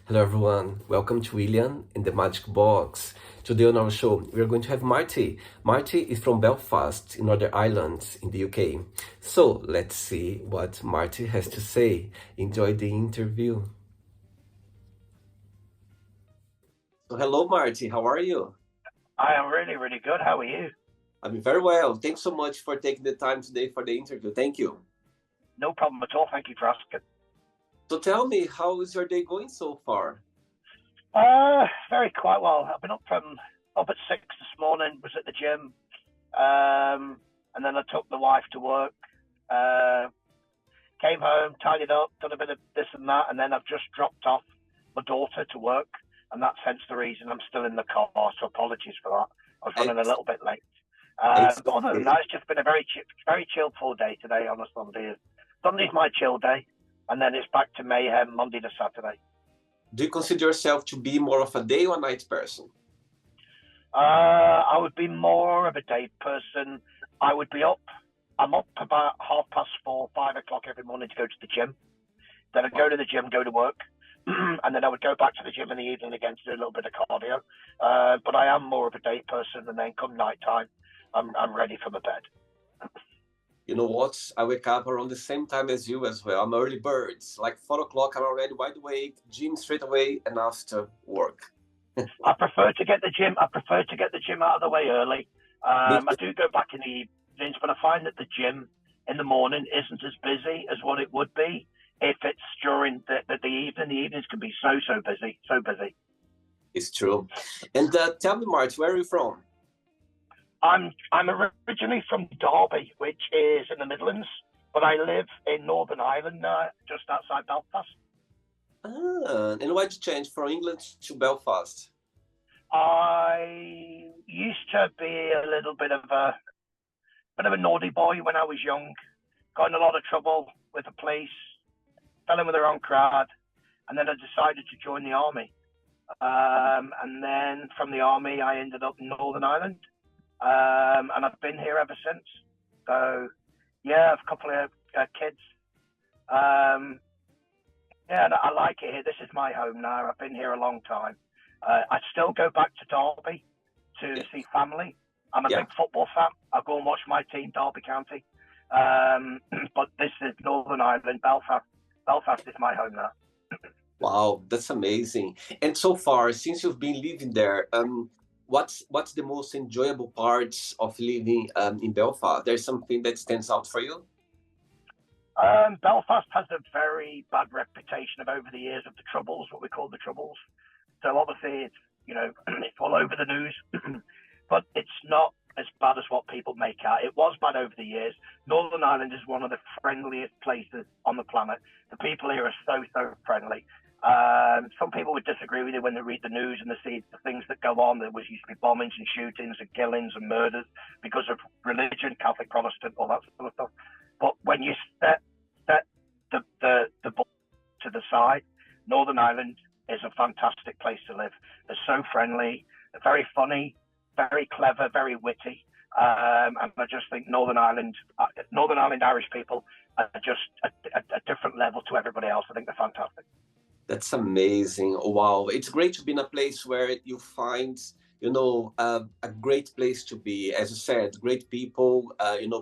Hello everyone, welcome to William in the Magic Box. Today on our show, we are going to have Marty. Marty is from Belfast in Northern Ireland in the UK. So let's see what Marty has to say. Enjoy the interview. So hello Marty, how are you? I am really, really good. How are you? I'm very well. Thanks so much for taking the time today for the interview. Thank you. No problem at all. Thank you for asking. So tell me, how is your day going so far? Very quiet. Well, I've been up at 6 this morning. Was at the gym, and then I took the wife to work. Uh, Came home, tidied up, done a bit of this and that, and then I've just dropped off my daughter to work, and that's hence the reason I'm still in the car. So apologies for that. I was running a It's, little bit late. it's But other than okay. that, it's just been a very chilled full day today on a Sunday. Sunday's my chill day, and then it's back to mayhem Monday to Saturday. Do you consider yourself to be more of a day or night person? I would be more of a day person. I would be up. I'm up about 4:30, 5 o'clock every morning to go to the gym. Then I'd go to the gym, go to work, and then I would go back to the gym in the evening again to do a little bit of cardio. But I am more of a day person, and then come night time, I'm ready for my bed. You know what? I wake up around the same time as you as well. I'm early birds. Like 4 o'clock, I'm already wide awake, gym straight away, and after work. I prefer to get the gym. I prefer to get the gym out of the way early. Me I too. do go back in the evenings, but I find that the gym in the morning isn't as busy as what it would be if it's during the evening. The evenings can be so busy, so busy. It's true. And tell me, March, where are you from? I'm originally from Derby, which is in the Midlands, but I live in Northern Ireland now, just outside Belfast. And why'd you change from England to Belfast? I used to be a little bit of a naughty boy when I was young. Got in a lot of trouble with the police, fell in with the wrong crowd, and then I decided to join the army. And then from the army, I ended up in Northern Ireland, and I've been here ever since. So yeah, I've a couple of kids. Um, yeah, and I like it here. This is my home now. I've been here a long time. I still go back to Derby to Yeah, see family. I'm a yeah. big football fan. I go and watch my team, Derby County. Um, but this is Northern Ireland, Belfast. Belfast is my home now. Wow, that's amazing. And so far, since you've been living there, what's the most enjoyable parts of living in Belfast? There's something that stands out for you? Belfast has a very bad reputation of over the years of the Troubles, what we call the Troubles. So obviously it's it's all over the news, but it's not as bad as what people make out. It was bad over the years. Northern Ireland is one of the friendliest places on the planet. The people here are so friendly. Some people would disagree with you when they read the news and they see the things that go on. There was used to be bombings and shootings and killings and murders because of religion, Catholic, Protestant, all that sort of stuff. But when you set the ball to the side, Northern Ireland is a fantastic place to live. They're so friendly, they're very funny, very clever, very witty. And I just think Northern Ireland Irish people are just a different level to everybody else. I think they're fantastic. That's amazing. Wow. It's great to be in a place where you find, a great place to be. As you said, great people,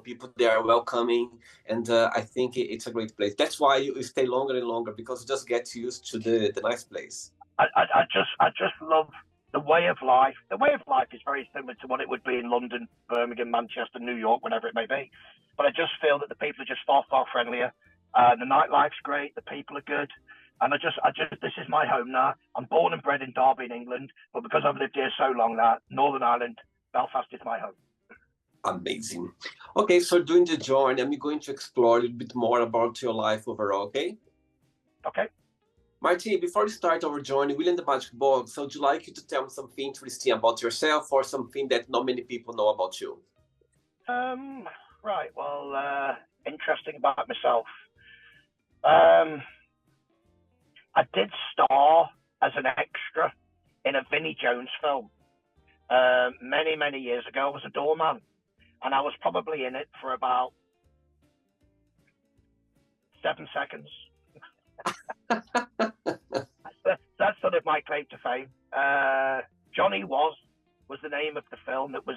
people they are welcoming. And I think it's a great place. That's why you stay longer and longer because you just get used to the nice place. I just love the way of life. The way of life is very similar to what it would be in London, Birmingham, Manchester, New York, whatever it may be. But I just feel that the people are just far friendlier. The nightlife's great. The people are good. And this is my home now. I'm born and bred in Derby, in England, but because I've lived here so long now, Northern Ireland, Belfast is my home. Amazing. Okay, so during the journey, I'm going to explore a little bit more about your life overall, okay? Okay. Marty, before we start our journey, William the Magic Box, so would you like you to tell me something interesting about yourself or something that not many people know about you? Um, right. Well, interesting about myself. Um, I did star as an extra in a Vinnie Jones film many years ago. I was a doorman, and I was probably in it for about 7 seconds. That's my claim to fame. Johnny was the name of the film that was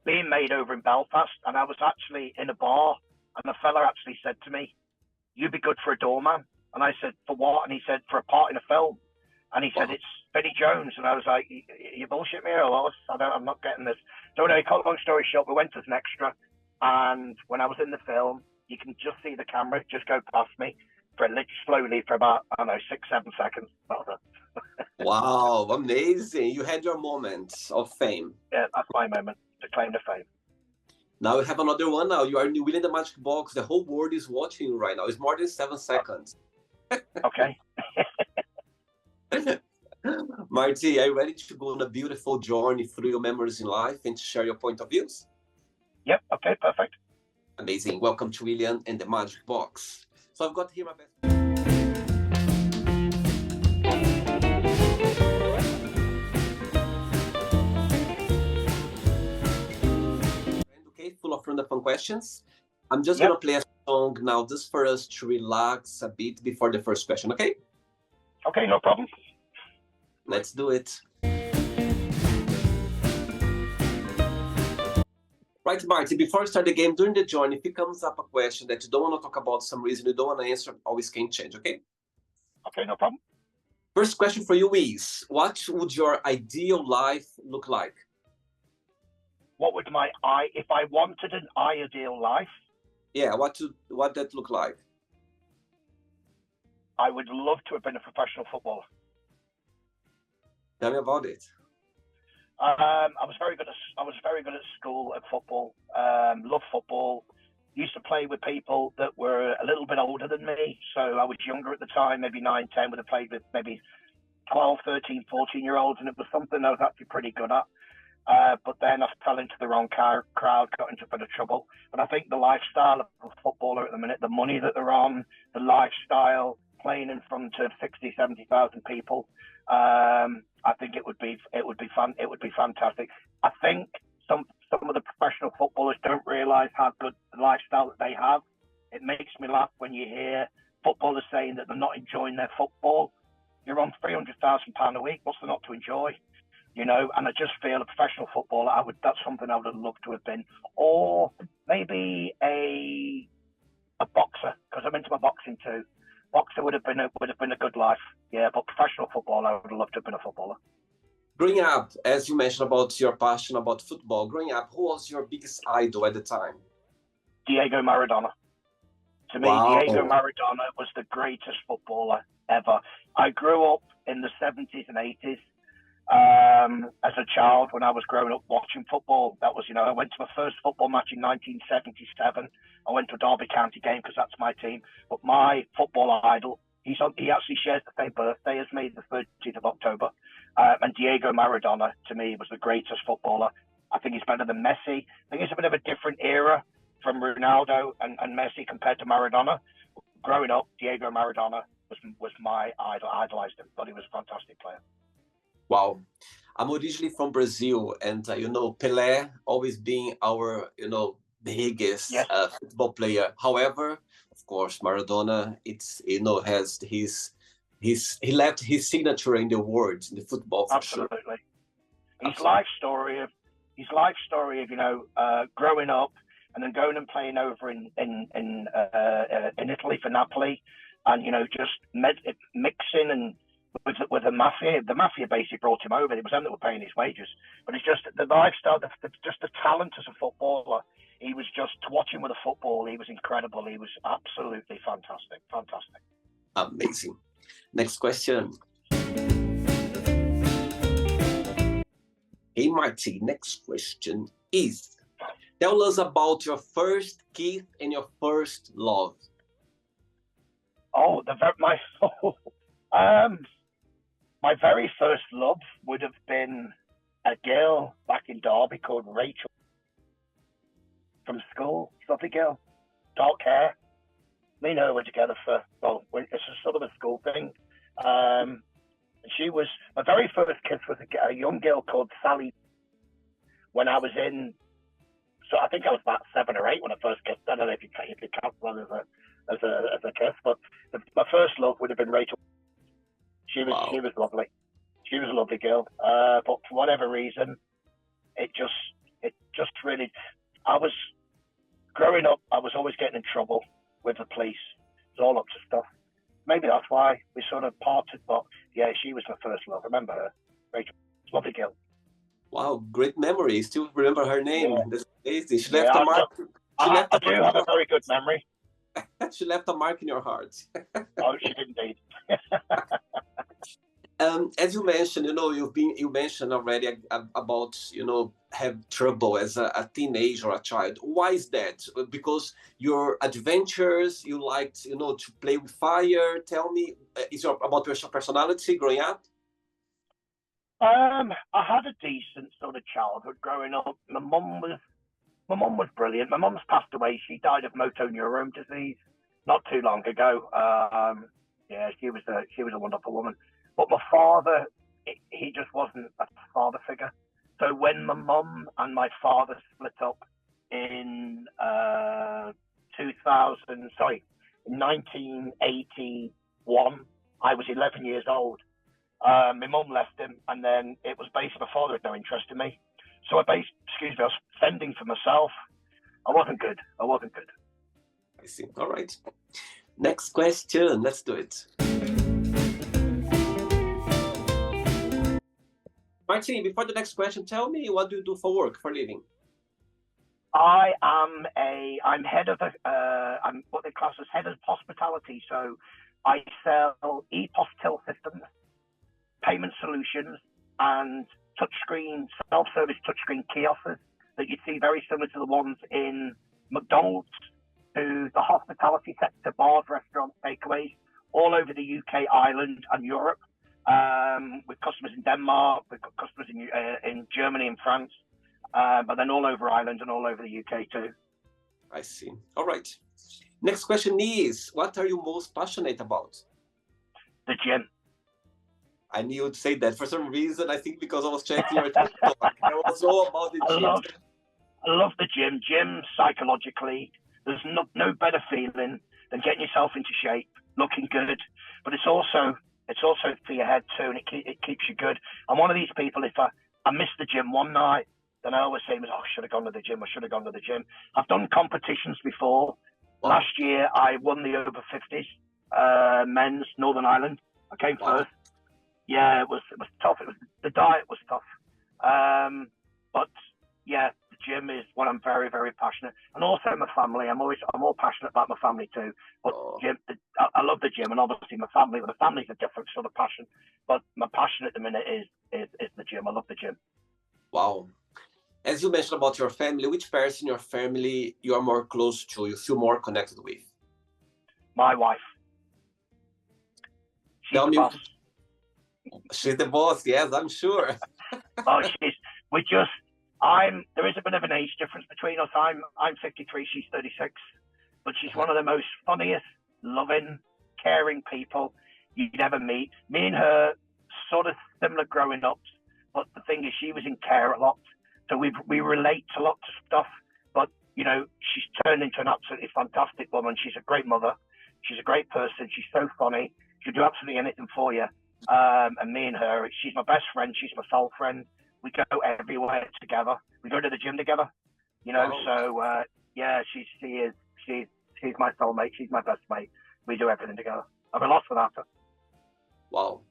being made over in Belfast, and I was actually in a bar, and a fella actually said to me, "You'd be good for a doorman." And I said, "For what?" And he said, "For a part in a film." And he said, "It's Vinnie Jones." And I was like, "You bullshit me, or I'm not getting this." So anyway, cut long story short, we went as an extra, and when I was in the film, you can just see the camera just go past me slowly for about, I don't know, 6-7 seconds. Wow, amazing. You had your moment of fame. Yeah, that's my moment, the claim to fame. Now we have another one now. You are winning the magic box. The whole world is watching you right now. It's more than 7 seconds. Okay. Marty, are you ready to go on a beautiful journey through your memories in life and to share your point of views? Yep, okay, perfect. Amazing. Welcome to William and the Magic Box. So I've got here my best. Okay, full of random fun questions. I'm just going to play a song now just for us to relax a bit before the first question, okay? Okay, no problem. Let's do it. Right, Marty, before we start the game, during the journey, if it comes up a question that you don't want to talk about, some reason you don't want to answer, always can change, okay? Okay, no problem. First question for you is, what would your ideal life look like? What would if I wanted an ideal life? Yeah, what that look like? I would love to have been a professional footballer. Tell me about it. I was very good at school at football. Loved football. Used to play with people that were a little bit older than me. So I was younger at the time, maybe 9, 10, would have played with maybe 12, 13, 14-year-olds, and it was something I was actually pretty good at. But then I fell into the wrong crowd, got into a bit of trouble. But I think the lifestyle of a footballer at the minute, the money that they're on, the lifestyle, playing in front of 60, 70,000 people, I think it would be fun. It would be fantastic. I think some of the professional footballers don't realise how good the lifestyle that they have. It makes me laugh when you hear footballers saying that they're not enjoying their football. You're on £300,000 a week. What's there not to enjoy? You know, and I just feel a professional footballer. That's something I would have loved to have been, or maybe a boxer, because I'm into my boxing too. Boxer would have been a good life, yeah. But professional football, I would have loved to have been a footballer. Growing up, as you mentioned about your passion about football, growing up, who was your biggest idol at the time? Diego Maradona. To me, Diego Maradona was the greatest footballer ever. I grew up in the 70s and 80s. As a child, when I was growing up watching football, that was, I went to my first football match in 1977. I went to a Derby County game because that's my team. But my football idol, he actually shares the same birthday as me, the 30th of October. And Diego Maradona, to me, was the greatest footballer. I think he's better than Messi. I think it's a bit of a different era from Ronaldo and Messi compared to Maradona. Growing up, Diego Maradona was my idol. I idolized him. Thought he was a fantastic player. Wow. I'm originally from Brazil, and Pelé always being our biggest football player. However, of course, Maradona, has he left his signature in the world, in the football for Absolutely. sure. His life story of growing up and then going and playing over in Italy for Napoli, and just mixing and with the mafia. The mafia basically brought him over. It was them that were paying his wages. But it's just the lifestyle, just the talent as a footballer. He was just, to watch him with a football, he was incredible. He was absolutely fantastic. Fantastic. Amazing. Next question. Hey, Marty, next question is, tell us about your first kiss and your first love. Oh, my very first love would have been a girl back in Derby called Rachel from school. Lovely girl, dark hair. Me and her were together it's a sort of a school thing. She was, my very first kiss was a young girl called Sally. When I was so I think I was about 7 or 8 when I first kissed. I don't know if you count that as a kiss, but my first love would have been Rachel. She was lovely. She was a lovely girl, but for whatever reason, it just really. I was growing up. I was always getting in trouble with the police. It was all up to stuff. Maybe that's why we sort of parted. But yeah, she was my first love. I remember her. Rachel, lovely girl. Wow, great memory. Still remember her name. Yeah, That's amazing. She yeah. left a mark. She left I a do mark in have a your very good memory. heart. She left a mark in your heart. Oh, she did indeed. As you mentioned, you mentioned already about, have trouble as a teenager or a child. Why is that? Because your adventures, you liked, to play with fire. Tell me, about your personality growing up? I had a decent sort of childhood growing up. My mum was brilliant. My mum's passed away. She died of motor neurone disease not too long ago. Yeah, she was a wonderful woman. But my father, he just wasn't a father figure. So when my mum and my father split up in 1981, I was 11 years old. My mum left him, and then it was basically my father had no interest in me. So I was fending for myself. I wasn't good. I see. All right. Next question. Let's do it. Martin, before the next question, tell me, what do you do for work, for living? I'm head of I'm what they class as head of hospitality. So I sell EPOS till systems, payment solutions, and self-service touchscreen kiosks that you'd see very similar to the ones in McDonald's, to the hospitality sector, bars, restaurants, takeaways, all over the UK, Ireland, and Europe. With customers in Denmark, we've got customers in Germany and France, but then all over Ireland and all over the UK too. I see. All right. Next question is, what are you most passionate about? The gym. I knew you'd say that for some reason. I think because I was checking your TikTok. I was all about the gym. I love the gym. Gym, psychologically, there's no better feeling than getting yourself into shape, looking good. But it's also for your head too, and it keeps you good. I'm one of these people, if I miss the gym one night, then I always say, I should have gone to the gym. I've done competitions before. Wow. Last year, I won the over 50s men's Northern Ireland. I came first. Yeah, it was tough. The diet was tough. But yeah, the gym is what I'm very, very passionate. And also my family. I'm more passionate about my family too. But gym, I love the gym, and obviously my family. The family's a different sort of passion. But my passion at the minute is the gym. I love the gym. Wow. As you mentioned about your family, which person in your family you are more close to, you feel more connected with? My wife. She's the boss. She's the boss, yes, I'm sure. Oh, there is a bit of an age difference between us. I'm 53, she's 36, but she's one of the most funniest, loving, caring people you'd ever meet. Me and her, sort of similar growing up, but the thing is, she was in care a lot, so we relate to lots of stuff. But she's turned into an absolutely fantastic woman. She's a great mother. She's a great person. She's so funny. She'll do absolutely anything for you. And me and her, she's my best friend. She's my soul friend. We go everywhere together. We go to the gym together. So yeah, she's my soulmate. She's my best mate. We do everything together. I've been lost without her. Wow.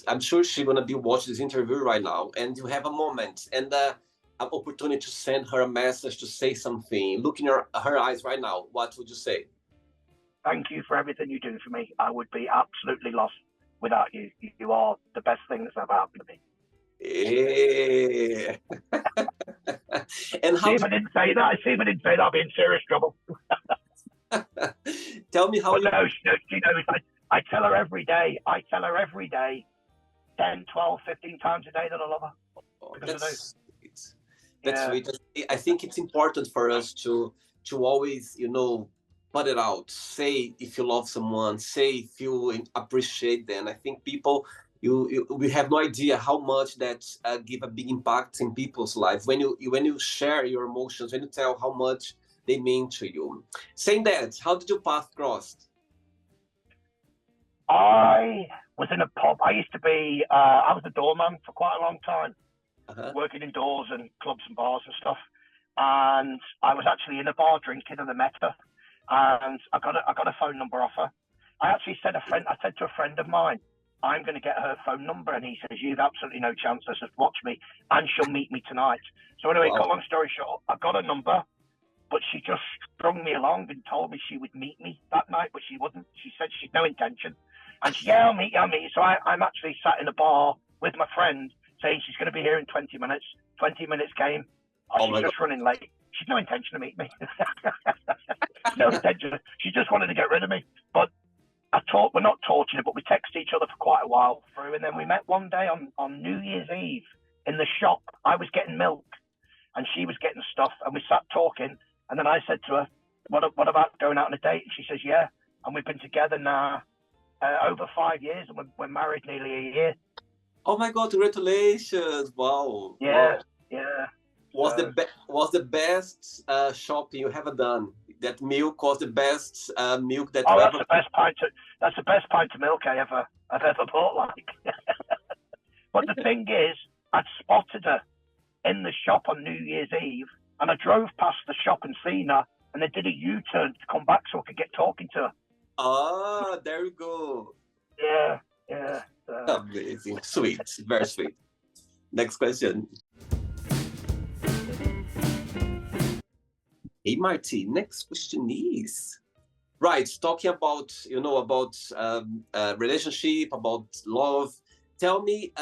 I'm sure she's gonna be watching this interview right now, and you have a moment and an opportunity to send her a message, to say something. Look in her eyes right now. What would you say? Thank you for everything you do for me. I would be absolutely lost without you. You are the best thing that's ever happened to me. Yeah. And how? See if I didn't say that, I'll be in serious trouble. Tell me how. But no, she knows. I tell her every day. 10, 12, 15 times a day that I love her. Oh, that's sweet. I think it's important for us to always, put it out. Say if you love someone. Say if you appreciate them. I think people, we have no idea how much that give a big impact in people's life when you share your emotions, when you tell how much they mean to you. Saying that, how did your path cross? was in a pub. I used to be, I was a doorman for quite a long time, working indoors and clubs and bars and stuff. And I was actually in a bar drinking, and I met her, and I got a phone number off her. I actually said I said to a friend of mine, I'm going to get her phone number, and he says, you've absolutely no chance. I said, watch me, and she'll meet me tonight. So anyway, cut long story short, I got a number, but she just strung me along and told me she would meet me that night, but she wouldn't. She said she'd no intention. And she, I'll meet you. So I'm actually sat in a bar with my friend saying she's going to be here in 20 minutes. 20 minutes came. She's just running late. She's no intention to meet me. No intention. She just wanted to get rid of me. But we're not torturing her, but we texted each other for quite a while through. And then we met one day on New Year's Eve in the shop. I was getting milk and she was getting stuff. And we sat talking. And then I said to her, what about going out on a date? And she says, yeah. And we've been together now over 5 years, and we're married nearly a year. Oh my God, congratulations. Wow. Yeah, wow. Yeah. Was the best shopping you ever done? That milk was the best milk that you that's ever... that's the best pint of milk I've ever bought, like. But the thing is, I'd spotted her in the shop on New Year's Eve, and I drove past the shop and seen her, and I did a U-turn to come back so I could get talking to her. Ah, there you go. Yeah. Amazing. Sweet. Very sweet. Next question. Hey, Marty, next question is... Right, talking about, relationship, about love. Tell me,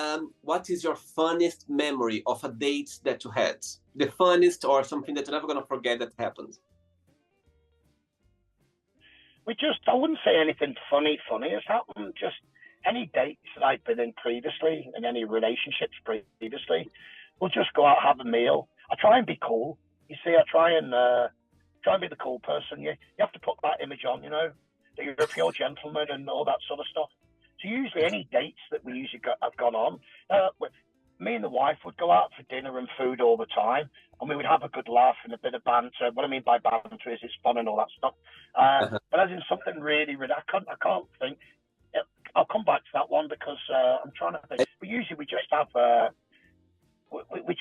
what is your funniest memory of a date that you had? The funniest, or something that you're never going to forget that happened? I wouldn't say anything funny has happened. Just any dates that I've been in previously, and any relationships previously, we'll just go out, have a meal. I try and be cool. You see, I try and be the cool person. You have to put that image on, that you're a pure gentleman and all that sort of stuff. So usually any dates that we usually have gone on, me and the wife would go out for dinner and food all the time, and we would have a good laugh and a bit of banter. What I mean by banter is it's fun and all that stuff. But as in something really, really, I can't think. I'll come back to that one because I'm trying to think. But usually we just have,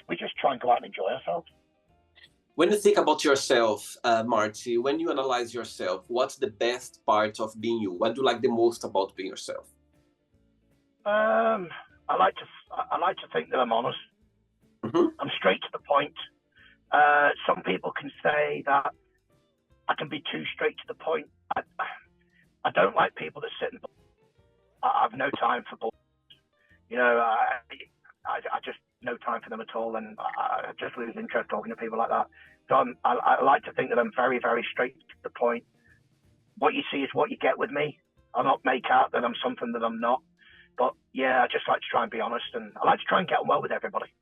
we just try and go out and enjoy ourselves. When you think about yourself, Marty, when you analyze yourself, what's the best part of being you? What do you like the most about being yourself? I like to think that I'm honest. Mm-hmm. I'm straight to the point. Some people can say that I can be too straight to the point. I don't like people that sit and... I have no time for bull. I just no time for them at all, and I just lose interest talking to people like that. So I like to think that I'm very, very straight to the point. What you see is what you get with me. I'll not make out that I'm something that I'm not. But yeah, I just like to try and be honest, and I like to try and get on well with everybody.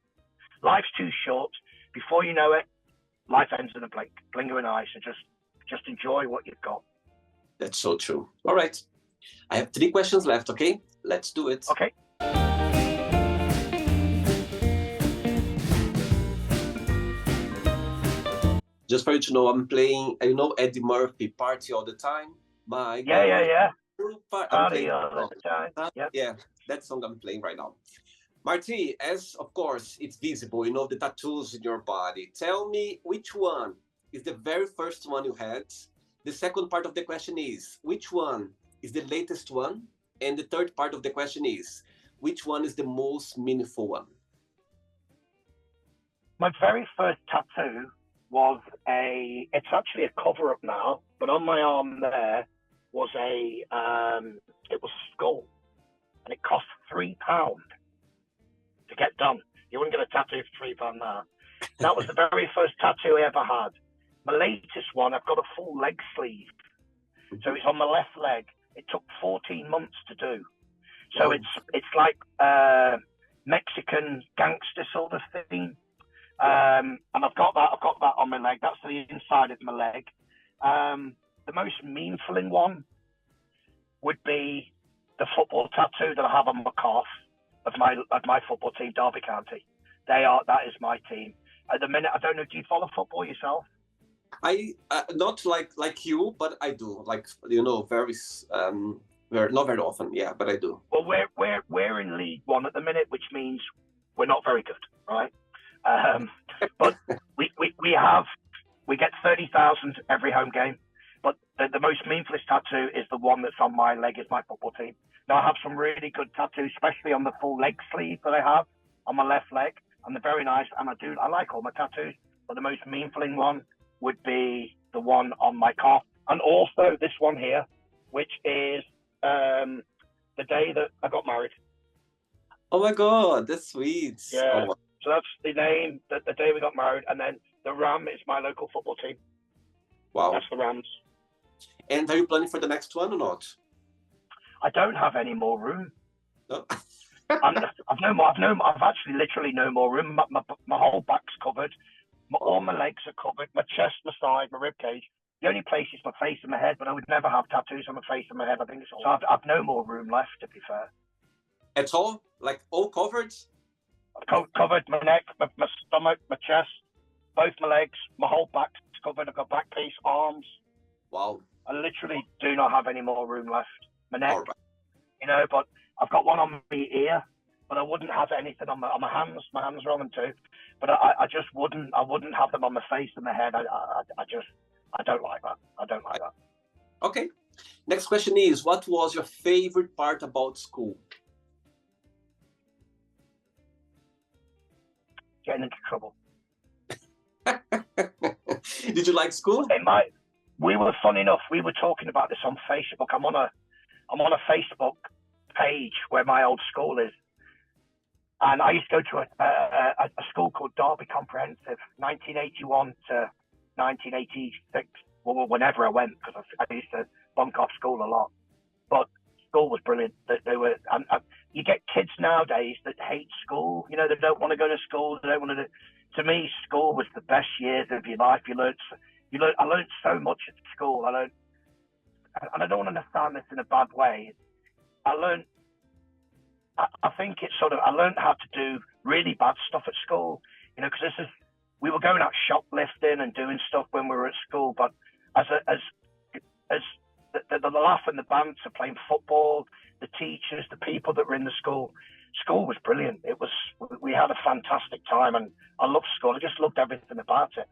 Life's too short. Before you know it, life ends in a blink of an eye. So just enjoy what you've got. That's so true. All right. I have 3 questions left, okay? Let's do it. Okay. Just for you to know, I'm playing, Eddie Murphy, Party All the Time. Yeah. Party all the time. Yep. Yeah, that song I'm playing right now. Marty, as of course it's visible, the tattoos in your body. Tell me which one is the very first one you had. The second part of the question is, which one is the latest one? And the third part of the question is, which one is the most meaningful one? My very first tattoo was it's actually a cover-up now, but on my arm there was it was a skull, and it cost £3 to get done. You wouldn't get a tattoo for £3 now. That was the very first tattoo I ever had. My latest one, I've got a full leg sleeve, so it's on my left leg. It took 14 months to do, so it's like Mexican gangster sort of thing. And I've got that on my leg. That's the inside of my leg. The most meaningful one would be the football tattoo that I have on my calf of my football team, Derby County. That is my team. At the minute, I don't know. Do you follow football yourself? I not like you, but I do. Like very Not very often, yeah, but I do. Well, we're in League One at the minute, which means we're not very good, right? But we get 30,000 every home game. But the most meaningful tattoo is the one that's on my leg, is my football team. Now I have some really good tattoos, especially on the full leg sleeve that I have on my left leg, and they're very nice. And I like all my tattoos, but the most meaningful one would be the one on my calf, and also this one here, which is the day that I got married. Oh my God, that's sweet. Yeah. Oh, So that's the name, the day we got married, and then the Ram is my local football team. wow. That's the Rams. And are you planning for the next one or not? I don't have any more room. No. I've actually literally no more room. My whole back's covered. All my legs are covered. My chest, my side, my rib cage. The only place is my face and my head, but I would never have tattoos on my face and my head. I think it's all. So I've no more room left, to be fair. At all? Like all covered? Covered my neck, my stomach, my chest, both my legs, my whole back's covered. I've got back piece, arms. Wow. I literally do not have any more room left. My neck, right. but I've got one on my ear, but I wouldn't have anything on my hands. My hands are on them too, but I just wouldn't. I wouldn't have them on my face and my head. I don't like that. I don't like that. Okay. Next question is, what was your favorite part about school? Getting into trouble. Did you like school? We were, funny enough, we were talking about this on Facebook. I'm on a Facebook page where my old school is, and I used to go to a school called Derby Comprehensive, 1981 to 1986. Well, whenever I went, because I used to bunk off school a lot. But school was brilliant. They were. You get kids nowadays that hate school. They don't want to go to school. They don't want to. To me, school was the best years of your life. I learned so much at school. And I don't understand this in a bad way. I think it's I learned how to do really bad stuff at school, because we were going out shoplifting and doing stuff when we were at school, but as the laugh and the banter, playing football, the teachers, the people that were in the school was brilliant. We had a fantastic time, and I loved school. I just loved everything about it.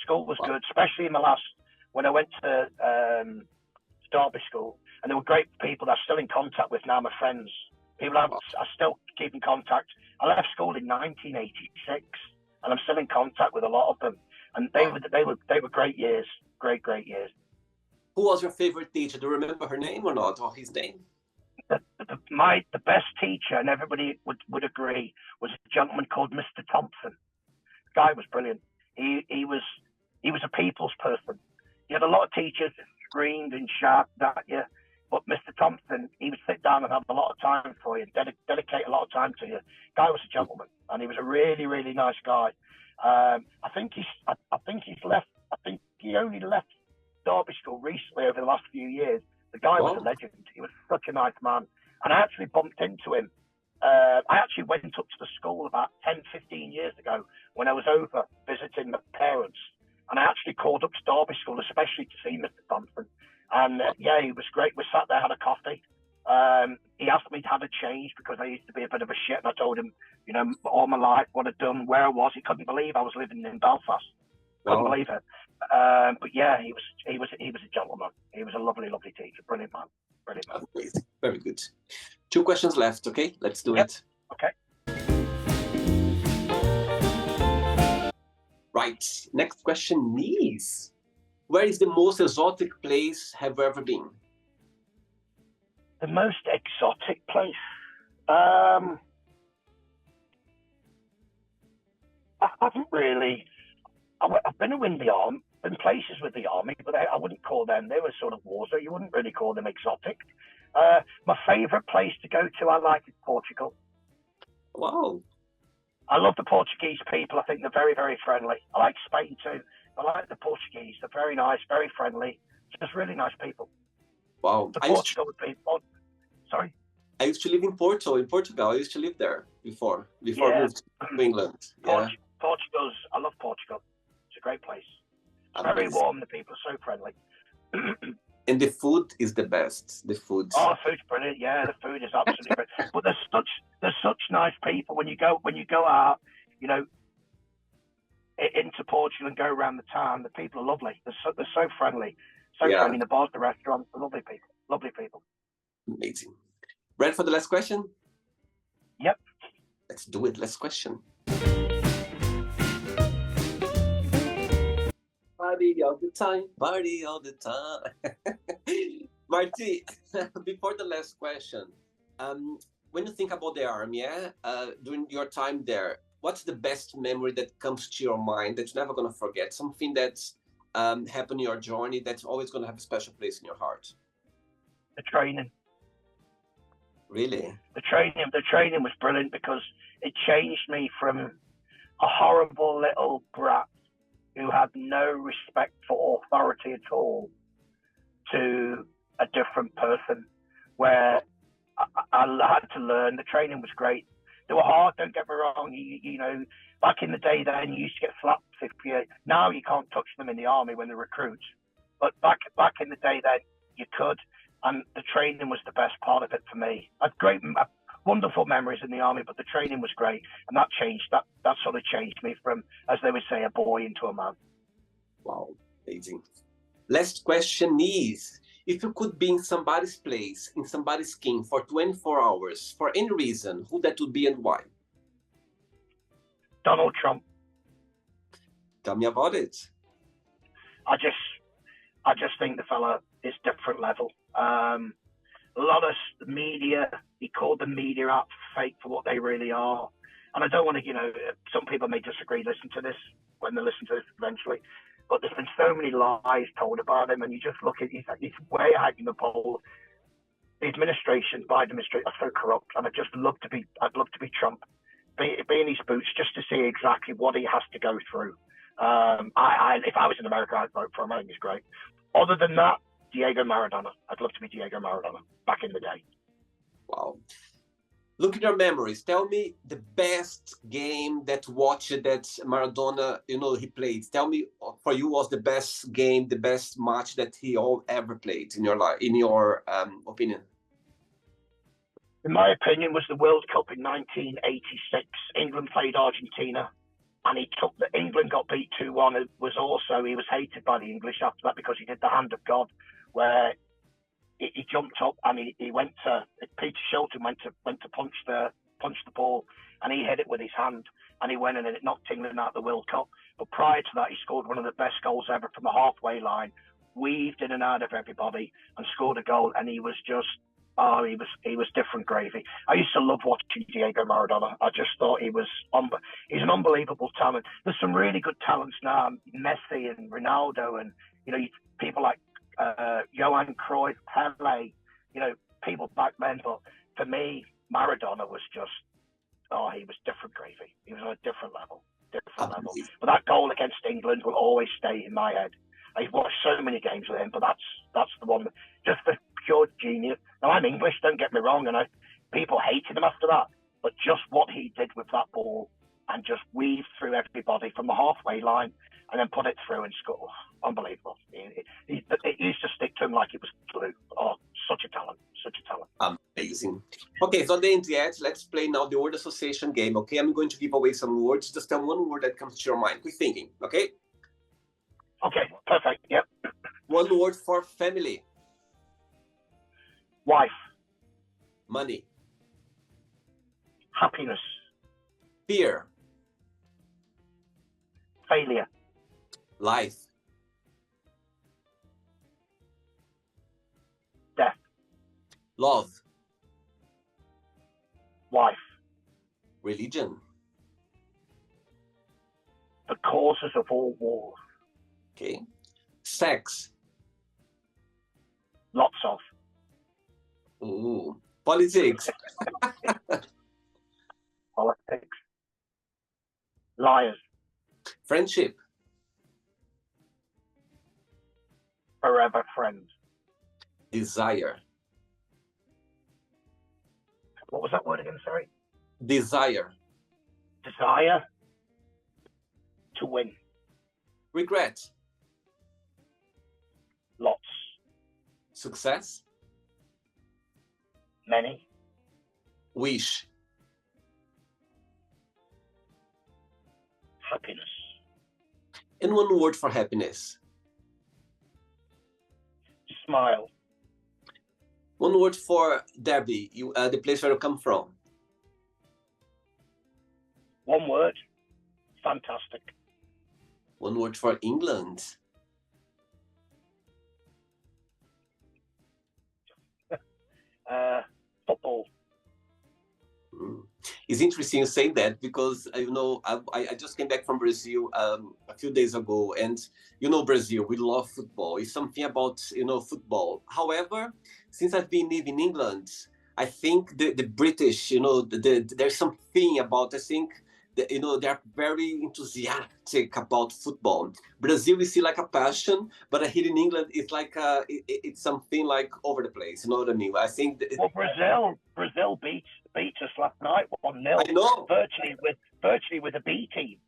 School was good, especially when I went to Derby School, and there were great people that I'm still in contact with now, my friends. People I still keep in contact. I left school in 1986, and I'm still in contact with a lot of them. And they were great years, great years. Who was your favorite teacher? Do you remember her name or not, or his name? The best teacher, and everybody would agree, was a gentleman called Mr. Thompson. The guy was brilliant. He was a people's person. You had a lot of teachers that screamed and shouted at you, but Mr. Thompson, he would sit down and have a lot of time for you, dedicate a lot of time to you. Guy was a gentleman, and he was a really, really nice guy. I think he's left. I think he only left Derby School recently over the last few years. The guy was a legend. He was such a nice man. And I actually bumped into him. I actually went up to the school about 10, 15 years ago when I was over visiting my parents. And I actually called up to Derby School, especially to see Mr. Thompson. And yeah, he was great. We sat there, had a coffee. He asked me to have a change because I used to be a bit of a shit. And I told him, all my life, what I'd done, where I was. He couldn't believe I was living in Belfast. Couldn't believe it. But yeah, he was a gentleman. He was a lovely, lovely teacher. Brilliant man. Brilliant man. Amazing. Very good. 2 questions left. Okay, let's do it. Okay. Right. Next question is, where is the most exotic place have you ever been? The most exotic place? I haven't really. I've been in the army, been places with the army, but I wouldn't call them. They were sort of war, so you wouldn't really call them exotic. My favourite place to go to, I like, is Portugal. Wow. I love the Portuguese people. I think they're very, very friendly. I like Spain too. I like the Portuguese. They're very nice, very friendly. Just really nice people. Wow. Portugal would be. Sorry. I used to live in Portugal. I used to live there before I moved to England. Yeah. I love Portugal. It's a great place. It's very warm. The people are so friendly. And the food is the best. The food. Oh, food's brilliant. Yeah, the food is absolutely brilliant. But there's such nice people when you go out, you know, into Portugal and go around the town. The people are lovely. They're so friendly, so Yeah. friendly. The bars, the restaurants, the lovely people. Lovely people. Amazing. Ready for the last question? Yep. Let's do it. Last question. Party all the time. Party all the time. Marty, before the last question, when you think about the army, during your time there, what's the best memory that comes to your mind that you're never going to forget? Something that's happened in your journey that's always going to have a special place in your heart? The training. Really? The training was brilliant because it changed me from a horrible little brat who had no respect for authority at all to a different person, where I had to learn. The training was great. They were hard, don't get me wrong. You know, back in the day then, you used to get slapped if you... Now you can't touch them in the army when they're recruits. But back in the day then, you could. And the training was the best part of it for me. I had wonderful memories in the army, but the training was great. And that sort of changed me from, as they would say, a boy into a man. Wow, amazing. Last question is, if you could be in somebody's place, in somebody's skin for 24 hours, for any reason, who that would be and why? Donald Trump. Tell me about it. I just think the fella is different level. A lot of the media, he called the media out fake for what they really are. And I don't want to, you know, some people may disagree, listen to this when they listen to this eventually. But there's been so many lies told about him, and you just look at he's way ahead in the poll. The administration, Biden administration, are so corrupt, and I'd love to be Trump, be in his boots just to see exactly what he has to go through. If I was in America, I'd vote for him. I think he's great. Other than that, Diego Maradona. I'd love to be Diego Maradona back in the day. Wow. Look at your memories. Tell me the best game that Maradona, you know, he played. Tell me, for you, was the best game, the best match that he ever played in your life, in your opinion? In my opinion, was the World Cup in 1986. England played Argentina, and England got beat 2-1. He was hated by the English after that because he did the hand of God, where he jumped up and Peter Shilton went to punch the ball, and he hit it with his hand, and he went in and it knocked England out of the World Cup. But prior to that, he scored one of the best goals ever from the halfway line, weaved in and out of everybody and scored a goal. And he was just, he was different gravy. I used to love watching Diego Maradona. I just thought he's an unbelievable talent. There's some really good talents now, Messi and Ronaldo, and you know, people like Johan Cruyff, Pele, you know, people back then. But for me, Maradona was just, he was different gravy. He was on a different level. But that goal against England will always stay in my head. I've watched so many games with him, but that's the one, just the pure genius. Now, I'm English, don't get me wrong, and people hated him after that, but just what he did with that ball and just weaved through everybody from the halfway line and then put it through and score. Unbelievable. It used to stick to him like it was glue. Oh, such a talent. Amazing. Okay, so the end yet. Let's play now the word association game, okay? I'm going to give away some words. Just tell one word that comes to your mind. Quick thinking, okay? Okay, perfect. Yep. One word for family. Wife. Money. Happiness. Fear. Failure. Life. Death. Love. Wife. Religion. The causes of all wars. Okay. Sex. Lots of. Ooh. Politics. Politics. Liars. Friendship. Forever friends. Desire. What was that word again? Sorry. Desire. Desire. To win. Regret. Lots. Success. Many. Wish. Happiness. And one word for happiness. Smile. One word for Derby, the place where you come from. One word. Fantastic. One word for England. Football. It's interesting you say that because I just came back from Brazil a few days ago, and Brazil, we love football. It's something about football. However, since I've been living in England, I think the British, there's something about, I think they're very enthusiastic about football. Brazil, we see like a passion, but here in England, it's like it's something like over the place. You know what I mean? I think. Well, Brazil beat us last night 1-0. I know. Virtually with a B team.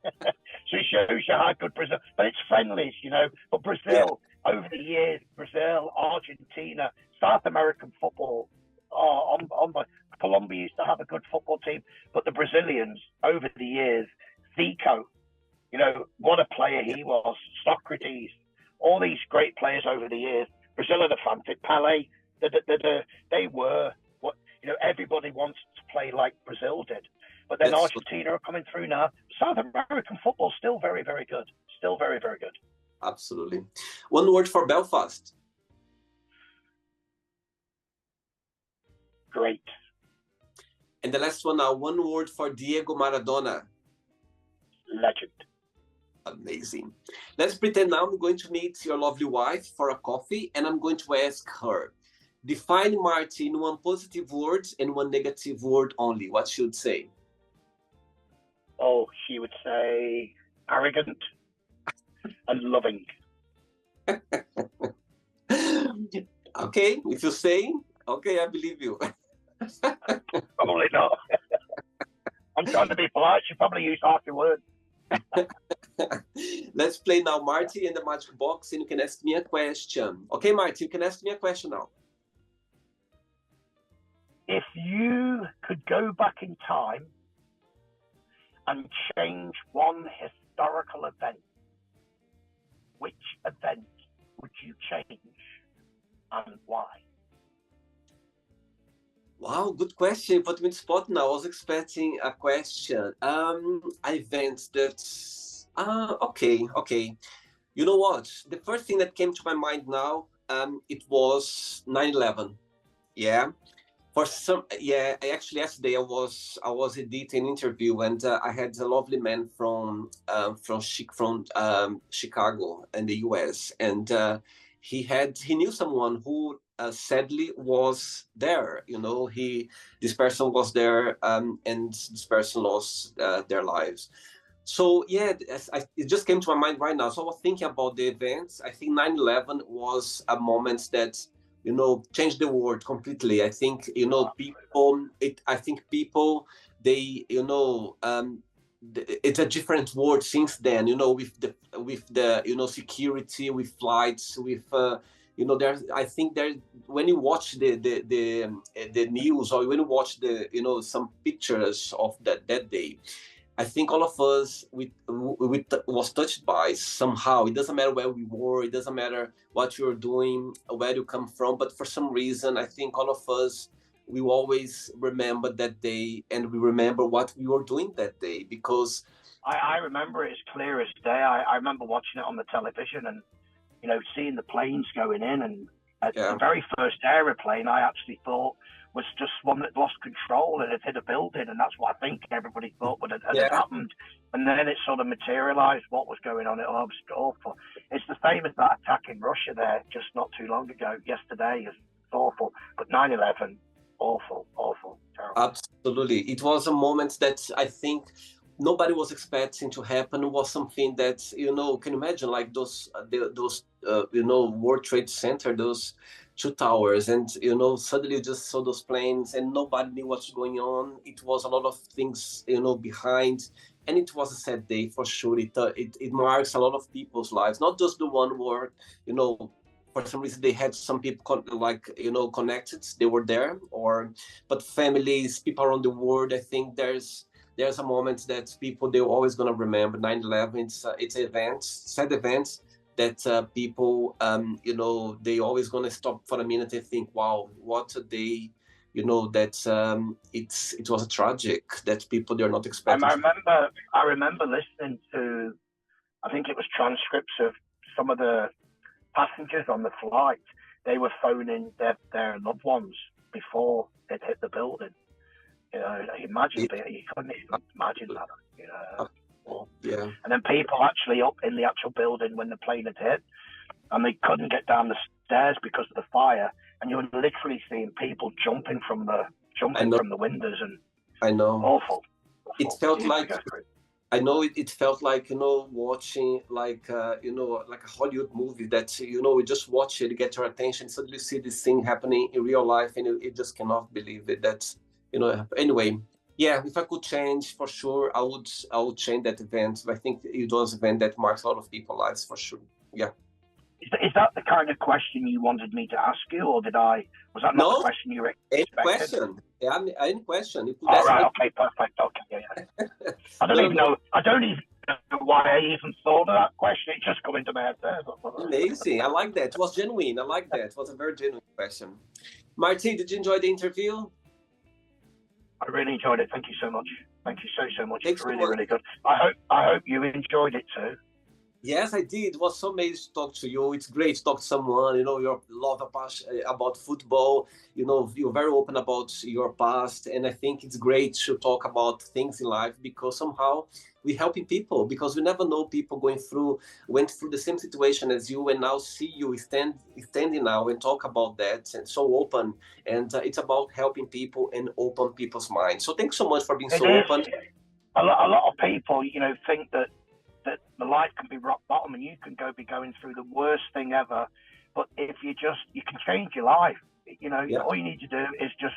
So it shows you how good Brazil. But it's friendlies, But Brazil, over the years, Brazil, Argentina, South American football. Colombia used to have a good football team, but the Brazilians over the years, Zico, what a player he was, Socrates, all these great players over the years. Brazil had a fantastic Pelé. They were what everybody wants to play like Brazil did, but then Argentina are coming through now. South American football still very, very good, still very, very good. Absolutely. One word for Belfast. Great. And the last one now, one word for Diego Maradona. Legend. Amazing. Let's pretend now I'm going to meet your lovely wife for a coffee, and I'm going to ask her, define Marty in one positive word and one negative word only. What should say? Oh, she would say arrogant and loving. Okay, if you say, okay, I believe you. Probably not. I'm trying to be polite. She probably used half the word. Let's play now, Marty, in the magic box, and you can ask me a question. Okay, Marty, you can ask me a question now. If you could go back in time and change one historical event, which event would you change and why? Wow, good question. Put me in the spot now. I was expecting a question. Events that. Okay. You know what? The first thing that came to my mind now, it was 9/11. Yeah. Actually, yesterday I was editing an interview, and I had a lovely man from Chicago in the US, and he knew someone who sadly was there. This person was there, and this person lost their lives. So yeah, it just came to my mind right now. So I was thinking about the events. I think 9/11 was a moment that changed the world completely. I think people they it's a different world since then. With the security, with flights, with there's I think there when you watch the news, or when you watch some pictures of that day, I think all of us we was touched by somehow. It doesn't matter where we were. It doesn't matter what you're doing, where you come from. But for some reason, I think all of us, we always remember that day, and we remember what we were doing that day. Because I remember it as clear as day. I remember watching it on the television and seeing the planes going in. And the very first aeroplane I actually thought was just one that lost control and it hit a building, and that's what I think everybody thought would have happened. And then it sort of materialized what was going on. It was awful. It's the same as that attack in Russia there just not too long ago. Yesterday is awful, but 9/11, awful, terrible. Absolutely, it was a moment that I think nobody was expecting to happen. It was something that can you imagine, like those World Trade Center, those two towers, and suddenly you just saw those planes and nobody knew what's going on. It was a lot of things behind, and it was a sad day for sure. It marks a lot of people's lives, not just the one who are for some reason they had some people connected, they were there, but families, people around the world, I think there's a moment that people, they're always going to remember 9/11. It's events, sad events that people, they always going to stop for a minute and think, wow, what a day, that it was a tragic, that people, they're not expecting. I remember listening to, I think it was transcripts of some of the passengers on the flight. They were phoning their loved ones before it hit the building. You couldn't even imagine that. Yeah. And then people actually up in the actual building when the plane had hit, and they couldn't get down the stairs because of the fire, and you were literally seeing people jumping from the windows, and I know. Awful. It felt like, I know it felt like, watching like a Hollywood movie that, you just watch it, get your attention, suddenly see this thing happening in real life, and you just cannot believe it. That's, anyway, yeah, if I could change, for sure, I would change that event. I think it was an event that marks a lot of people's lives, for sure. Yeah. Is that the kind of question you wanted me to ask you, or was that not the question you expected? Any question. Yeah, any question. You could ask me. Okay, perfect. Okay, yeah. I don't even know why I even thought of that question. It just come into my head there. Amazing. I like that. It was genuine. I like that. It was a very genuine question. Marty, did you enjoy the interview? I really enjoyed it. Thank you so much. Thank you so much. It's really good. I hope you enjoyed it too. Yes, I did. It was so amazing to talk to you. It's great to talk to someone, your love about football. You're very open about your past. And I think it's great to talk about things in life, because somehow we're helping people, because we never know people went through the same situation as you, and now see you standing now and talk about that, and so open. And it's about helping people and open people's minds. So thanks so much for being open. A lot of people, think that the life can be rock bottom, and you can be going through the worst thing ever. But if you can change your life. All you need to do is just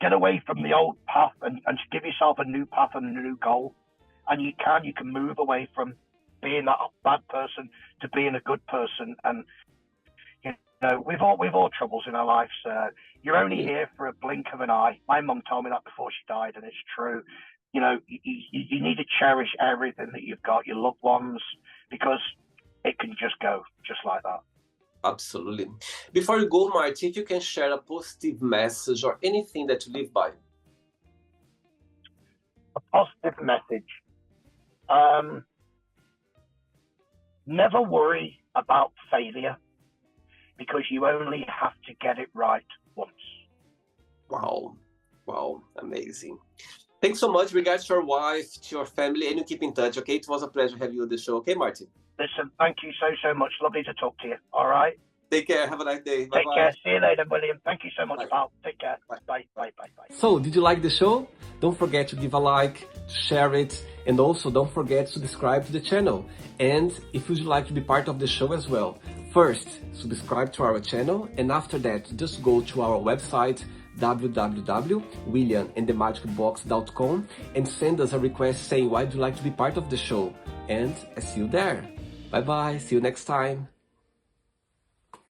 get away from the old path and give yourself a new path and a new goal. And you can move away from being that bad person to being a good person. And we've all troubles in our lives. You're only here for a blink of an eye. My mum told me that before she died, and it's true. You need to cherish everything that you've got, your loved ones, because it can just go just like that. Absolutely. Before you go, Marty, if you can share a positive message or anything that you live by. A positive message. Never worry about failure, because you only have to get it right once. Wow, amazing. Thanks so much. Regards to your wife, to your family, and you keep in touch, okay? It was a pleasure having you on the show, okay, Marty? Listen, thank you so much. Lovely to talk to you, all right? Take care. Have a nice day. Bye-bye. Take care. See you later, William. Thank you so much, pal. Take care. Bye. So, did you like the show? Don't forget to give a like, to share it, and also don't forget to subscribe to the channel. And if you'd like to be part of the show as well, first, subscribe to our channel, and after that, just go to our website, www.williamandthemagicbox.com, and send us a request saying why would you like to be part of the show. And I see you there. Bye bye, see you next time.